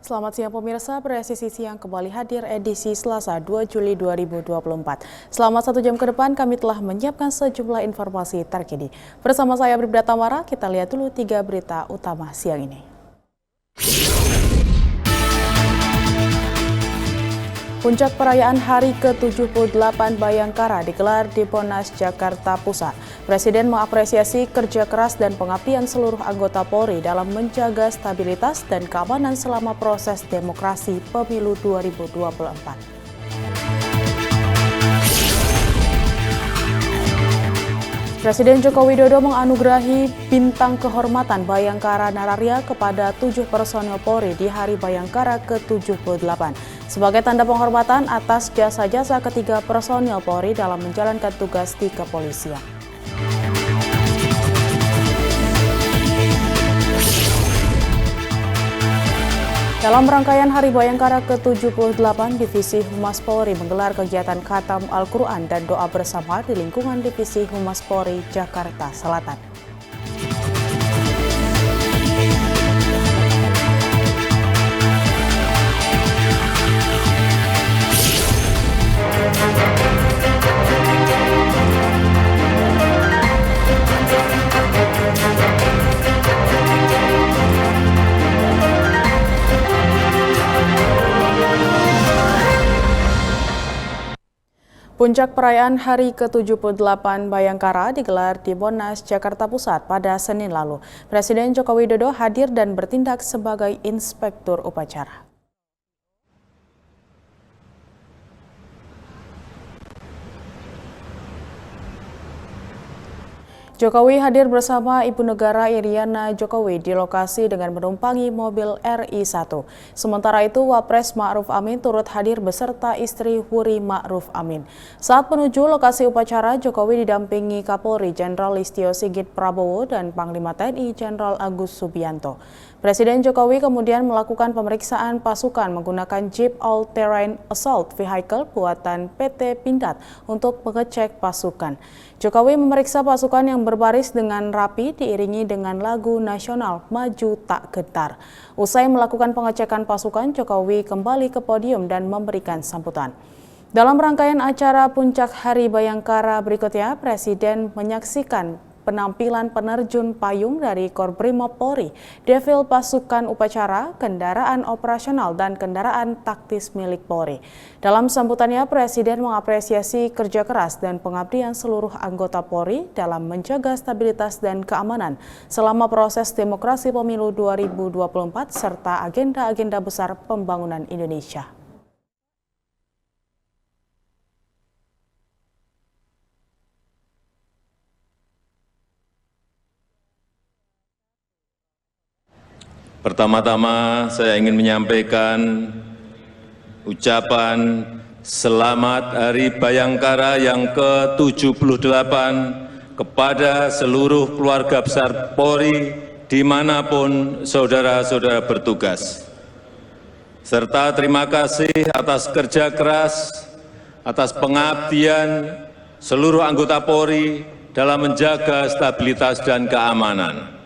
Selamat siang pemirsa, Presisi Siang kembali hadir edisi Selasa 2 Juli 2024. Selama 1 jam ke depan kami telah menyiapkan sejumlah informasi terkini. Bersama saya Bribda Tamara, kita lihat dulu 3 berita utama siang ini. Puncak perayaan Hari ke-78 Bayangkara digelar di Monas, Jakarta Pusat. Presiden mengapresiasi kerja keras dan pengabdian seluruh anggota Polri dalam menjaga stabilitas dan keamanan selama proses demokrasi pemilu 2024. Presiden Joko Widodo menganugerahi bintang kehormatan Bayangkara Nararya kepada 7 personel Polri di Hari Bayangkara ke-78 sebagai tanda penghormatan atas jasa-jasa ketiga personel Polri dalam menjalankan tugas di kepolisian. Dalam rangkaian Hari Bayangkara ke-78, Divisi Humas Polri menggelar kegiatan khatam Al-Quran dan doa bersama di lingkungan Divisi Humas Polri, Jakarta Selatan. Puncak perayaan Hari ke-78 Bayangkara digelar di Monas, Jakarta Pusat pada Senin lalu. Presiden Joko Widodo hadir dan bertindak sebagai inspektur upacara. Jokowi hadir bersama Ibu Negara Iriana Jokowi di lokasi dengan menumpangi mobil RI1. Sementara itu, Wapres Ma'ruf Amin turut hadir beserta istri Wuri Ma'ruf Amin. Saat menuju lokasi upacara, Jokowi didampingi Kapolri Jenderal Listio Sigit Prabowo dan Panglima TNI Jenderal Agus Subianto. Presiden Jokowi kemudian melakukan pemeriksaan pasukan menggunakan Jeep All-Terrain Assault Vehicle buatan PT Pindad untuk mengecek pasukan. Jokowi memeriksa pasukan yang berbaris dengan rapi diiringi dengan lagu nasional Maju Tak Gentar. Usai melakukan pengecekan pasukan, Jokowi kembali ke podium dan memberikan sambutan. Dalam rangkaian acara Puncak Hari Bayangkara berikutnya, Presiden menyaksikan penampilan penerjun payung dari Korbrimob Polri, defil pasukan upacara, kendaraan operasional, dan kendaraan taktis milik Polri. Dalam sambutannya, Presiden mengapresiasi kerja keras dan pengabdian seluruh anggota Polri dalam menjaga stabilitas dan keamanan selama proses demokrasi pemilu 2024 serta agenda-agenda besar pembangunan Indonesia. Pertama-tama saya ingin menyampaikan ucapan selamat Hari Bayangkara yang ke-78 kepada seluruh keluarga besar Polri dimanapun saudara-saudara bertugas. Serta terima kasih atas kerja keras, atas pengabdian seluruh anggota Polri dalam menjaga stabilitas dan keamanan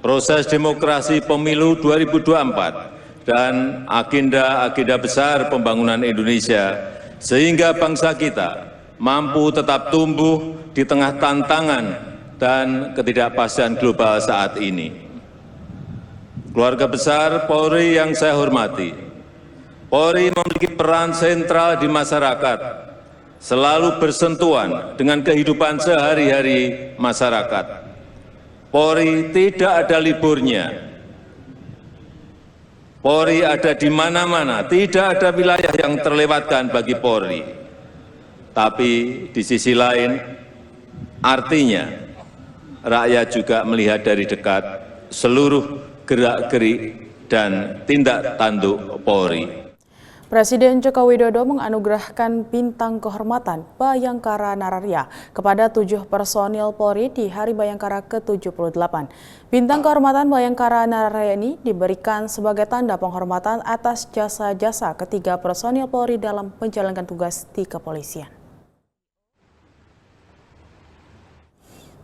proses demokrasi pemilu 2024 dan agenda-agenda besar pembangunan Indonesia sehingga bangsa kita mampu tetap tumbuh di tengah tantangan dan ketidakpastian global saat ini. Keluarga besar Polri yang saya hormati, Polri memiliki peran sentral di masyarakat, selalu bersentuhan dengan kehidupan sehari-hari masyarakat. Polri tidak ada liburnya. Polri ada di mana-mana, tidak ada wilayah yang terlewatkan bagi Polri. Tapi di sisi lain, artinya rakyat juga melihat dari dekat seluruh gerak-gerik dan tindak tanduk Polri. Presiden Joko Widodo menganugerahkan bintang kehormatan Bayangkara Nararya kepada 7 personil Polri di Hari Bayangkara ke-78. Bintang kehormatan Bayangkara Nararya ini diberikan sebagai tanda penghormatan atas jasa-jasa ketiga personil Polri dalam menjalankan tugas di kepolisian.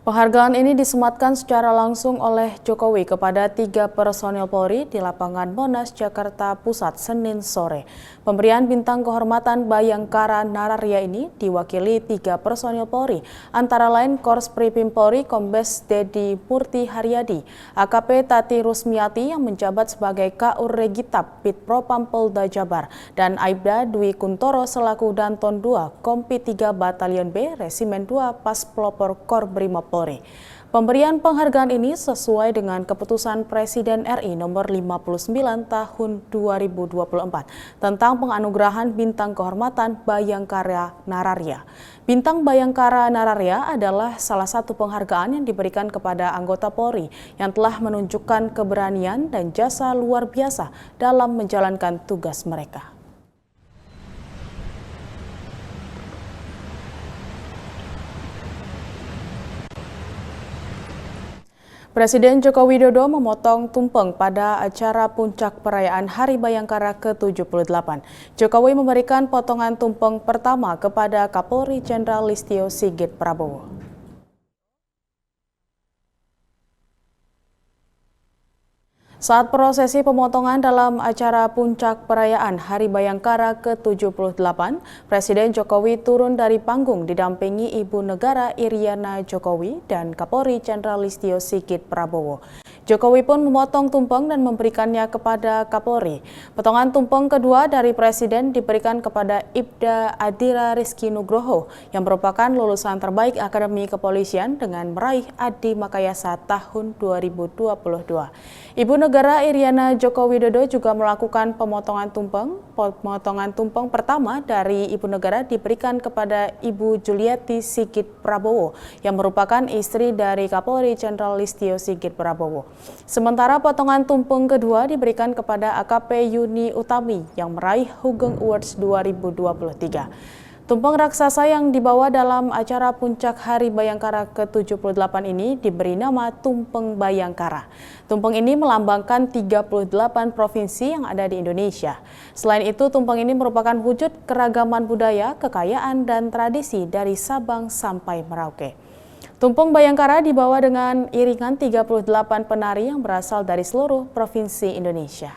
Penghargaan ini disematkan secara langsung oleh Jokowi kepada 3 personil Polri di lapangan Monas, Jakarta Pusat, Senin sore. Pemberian bintang kehormatan Bayangkara Nararya ini diwakili 3 personil Polri, antara lain Kors Pripim Polri Kombes Dedi Murti Haryadi, AKP Tati Rusmiati yang menjabat sebagai KUR Regitab Bid Propam Polda Jabar, dan Aibda Dwi Kuntoro selaku Danton 2 Kompi 3 Batalion B Resimen 2 Pas Pelopor Kor Brimob Polri. Pemberian penghargaan ini sesuai dengan keputusan Presiden RI nomor 59 tahun 2024 tentang penganugerahan bintang kehormatan Bayangkara Nararya. Bintang Bayangkara Nararya adalah salah satu penghargaan yang diberikan kepada anggota Polri yang telah menunjukkan keberanian dan jasa luar biasa dalam menjalankan tugas mereka. Presiden Joko Widodo memotong tumpeng pada acara puncak perayaan Hari Bayangkara ke-78. Jokowi memberikan potongan tumpeng pertama kepada Kapolri Jenderal Listio Sigit Prabowo. Saat prosesi pemotongan dalam acara puncak perayaan Hari Bayangkara ke-78, Presiden Jokowi turun dari panggung didampingi Ibu Negara Iriana Jokowi dan Kapolri Jenderal Listio Sigit Prabowo. Jokowi pun memotong tumpeng dan memberikannya kepada Kapolri. Potongan tumpeng kedua dari Presiden diberikan kepada Ibda Adira Rizky Nugroho yang merupakan lulusan terbaik Akademi Kepolisian dengan meraih Adi Makayasa tahun 2022. Ibu Negara Iriana Joko Widodo juga melakukan pemotongan tumpeng. Pemotongan tumpeng pertama dari Ibu Negara diberikan kepada Ibu Juliati Sigit Prabowo yang merupakan istri dari Kapolri Jenderal Listio Sigit Prabowo. Sementara potongan tumpeng kedua diberikan kepada AKP Yuni Utami yang meraih Hugeng Awards 2023. Tumpeng raksasa yang dibawa dalam acara puncak Hari Bayangkara ke-78 ini diberi nama Tumpeng Bayangkara. Tumpeng ini melambangkan 38 provinsi yang ada di Indonesia. Selain itu, tumpeng ini merupakan wujud keragaman budaya, kekayaan, dan tradisi dari Sabang sampai Merauke. Tumpeng Bayangkara dibawa dengan iringan 38 penari yang berasal dari seluruh provinsi Indonesia.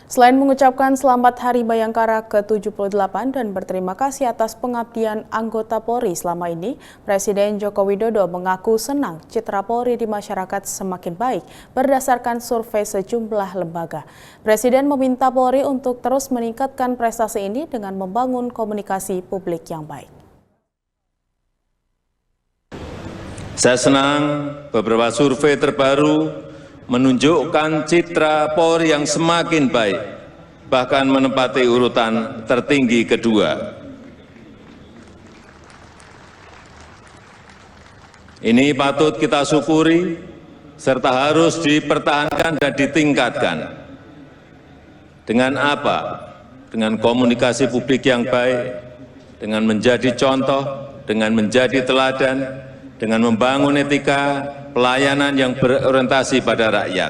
Selain mengucapkan selamat Hari Bayangkara ke-78 dan berterima kasih atas pengabdian anggota Polri selama ini, Presiden Joko Widodo mengaku senang citra Polri di masyarakat semakin baik berdasarkan survei sejumlah lembaga. Presiden meminta Polri untuk terus meningkatkan prestasi ini dengan membangun komunikasi publik yang baik. Saya senang beberapa survei terbaru menunjukkan citra Polri yang semakin baik, bahkan menempati urutan tertinggi kedua. Ini patut kita syukuri, serta harus dipertahankan dan ditingkatkan. Dengan apa? Dengan komunikasi publik yang baik, dengan menjadi contoh, dengan menjadi teladan, dengan membangun etika pelayanan yang berorientasi pada rakyat.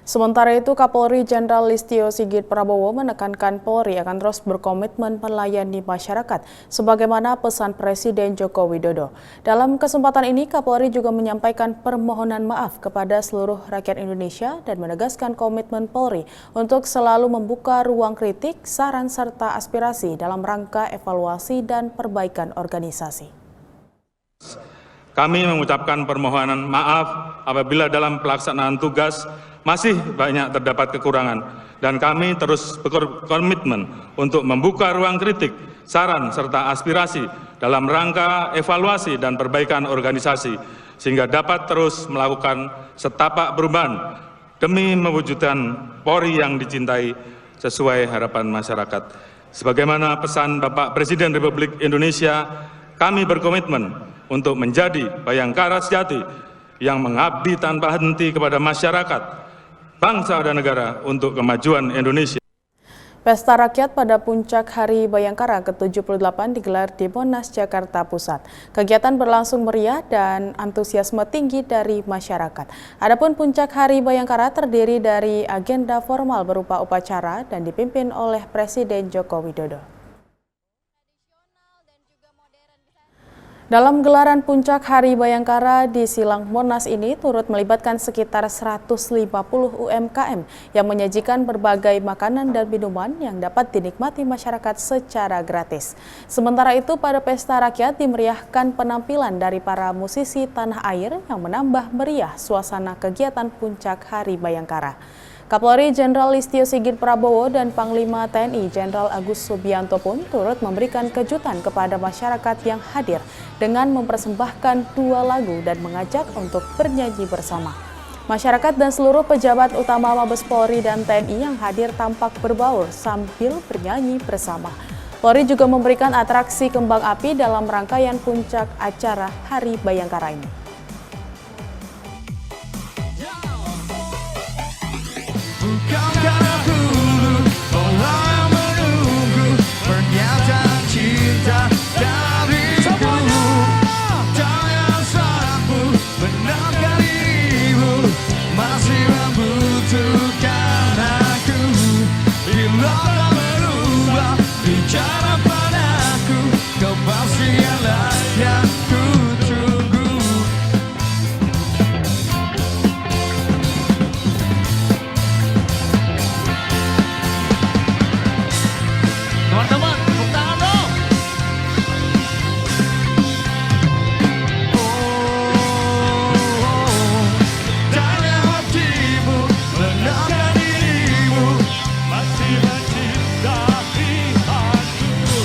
Sementara itu, Kapolri Jenderal Listio Sigit Prabowo menekankan Polri akan terus berkomitmen melayani masyarakat, sebagaimana pesan Presiden Joko Widodo. Dalam kesempatan ini, Kapolri juga menyampaikan permohonan maaf kepada seluruh rakyat Indonesia dan menegaskan komitmen Polri untuk selalu membuka ruang kritik, saran, serta aspirasi dalam rangka evaluasi dan perbaikan organisasi. Kami mengucapkan permohonan maaf apabila dalam pelaksanaan tugas masih banyak terdapat kekurangan, dan kami terus berkomitmen untuk membuka ruang kritik, saran, serta aspirasi dalam rangka evaluasi dan perbaikan organisasi, sehingga dapat terus melakukan setapak perubahan demi mewujudkan Polri yang dicintai sesuai harapan masyarakat. Sebagaimana pesan Bapak Presiden Republik Indonesia, kami berkomitmen untuk menjadi Bayangkara sejati yang mengabdi tanpa henti kepada masyarakat, bangsa dan negara untuk kemajuan Indonesia. Pesta rakyat pada puncak Hari Bayangkara ke-78 digelar di Monas, Jakarta Pusat. Kegiatan berlangsung meriah dan antusiasme tinggi dari masyarakat. Adapun puncak Hari Bayangkara terdiri dari agenda formal berupa upacara dan dipimpin oleh Presiden Joko Widodo. Dalam gelaran puncak Hari Bayangkara di Silang Monas ini turut melibatkan sekitar 150 UMKM yang menyajikan berbagai makanan dan minuman yang dapat dinikmati masyarakat secara gratis. Sementara itu pada pesta rakyat dimeriahkan penampilan dari para musisi tanah air yang menambah meriah suasana kegiatan puncak Hari Bayangkara. Kapolri Jenderal Listio Sigit Prabowo dan Panglima TNI Jenderal Agus Subianto pun turut memberikan kejutan kepada masyarakat yang hadir dengan mempersembahkan 2 lagu dan mengajak untuk bernyanyi bersama. Masyarakat dan seluruh pejabat utama Mabes Polri dan TNI yang hadir tampak berbaur sambil bernyanyi bersama. Polri juga memberikan atraksi kembang api dalam rangkaian puncak acara Hari Bayangkara ini. Bukan karena dulu orang yang menunggu pernyataan cinta dariku. Jangan salahmu benarkan dirimu masih membutuhkan aku. Bila tak berubah bicara padaku, kau pasti adalah yang ku tunggu. Teman-teman, tepuk tangan dong. Tanya hatimu, benarkan dirimu masih mencintai aku.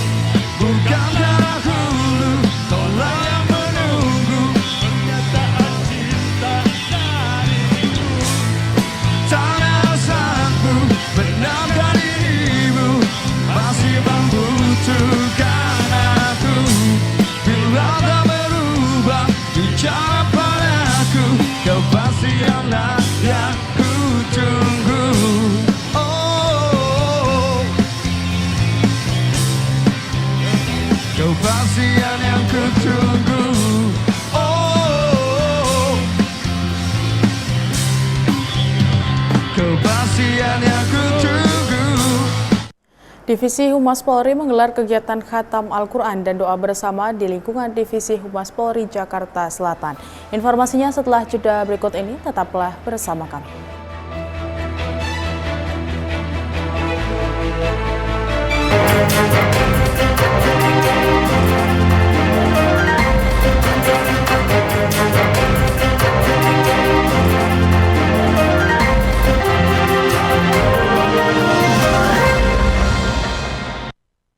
Bukan karena dulu tolak yang menunggu pernyataan cinta dariku. Tanya saatmu, benarkan dirimu masih membutuhkan aku. Bila tak berubah bicara padaku, kau pasti adalah yang ku tunggu. Oh, kau pasti yang ku tunggu. Oh, kau pasti yang ku tunggu. Divisi Humas Polri menggelar kegiatan khatam Al-Quran dan doa bersama di lingkungan Divisi Humas Polri Jakarta Selatan. Informasinya setelah jeda berikut ini, tetaplah bersama kami.